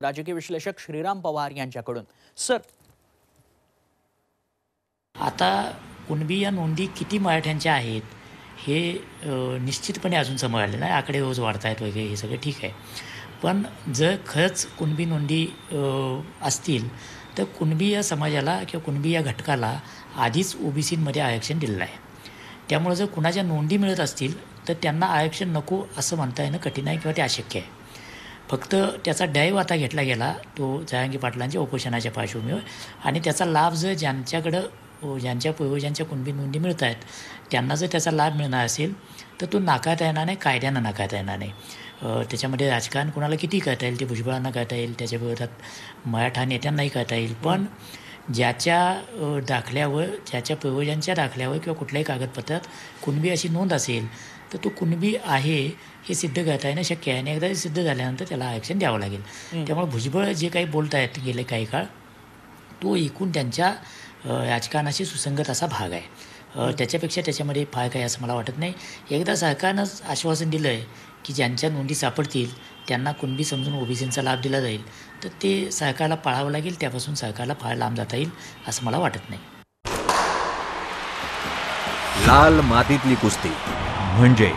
राजकीय विश्लेषक श्रीराम पवार यांच्याकडून. सर, आता कुणबी या नोंदी किती मराठ्यांच्या आहेत हे निश्चितपणे अजून समजले नाही. आकडे रोज वाढत आहेत वगैरे, हे सगळं ठीक आहे. पण जर खरंच कुणबी नोंदी असतील तर कुणबी या समाजाला किंवा कुणबी या घटकाला आधीच ओबीसीमध्ये आरक्षण दिलेलं आहे. त्यामुळे जर कुणाच्या नोंदी मिळत असतील तर त्यांना आरक्षण नको असं म्हणता येणं कठीण आहे किंवा ते अशक्य आहे. फक्त त्याचा डाईव आता घेतला गेला तो जरांगे पाटलांच्या उपोषणाच्या पार्श्वभूमीवर, आणि त्याचा लाभ जर ज्यांच्या पूर्वजांच्या कुणबी नोंदी मिळत आहेत त्यांना जर त्याचा लाभ मिळणार असेल तर तो नाकारता येणार नाही, कायद्यानं नाकारता येणार नाही. त्याच्यामध्ये राजकारण कोणाला किती करता येईल, ते भुजबळांना करता येईल, त्याच्या विरोधात मराठा नेत्यांनाही करता येईल. पण ज्याच्या दाखल्यावर, ज्याच्या पूर्वजांच्या दाखल्यावर किंवा कुठल्याही कागदपत्रात कुणबी अशी नोंद असेल तर तो कुणबी आहे हे सिद्ध करता येणं शक्य आहे, आणि एकदा ते सिद्ध झाल्यानंतर त्याला आरक्षण द्यावं लागेल. त्यामुळे भुजबळ जे काही बोलत आहेत गेले काही काळ, तो एकूण त्यांच्या राजकारणाशी सुसंगत असा भाग आहे. त्याच्यापेक्षा त्याच्यामध्ये फार काही असं मला वाटत नाही. एकदा सरकारनंच आश्वासन दिलं आहे की ज्यांच्या नोंदी सापडतील त्यांना कुणबी समजून ओबीसींचा लाभ दिला जाईल, तर ते सरकारला पाळावं लागेल. त्यापासून सरकारला फार लांब जाता येईल असं मला वाटत नाही. लाल मातीतली कुस्ती म्हणजे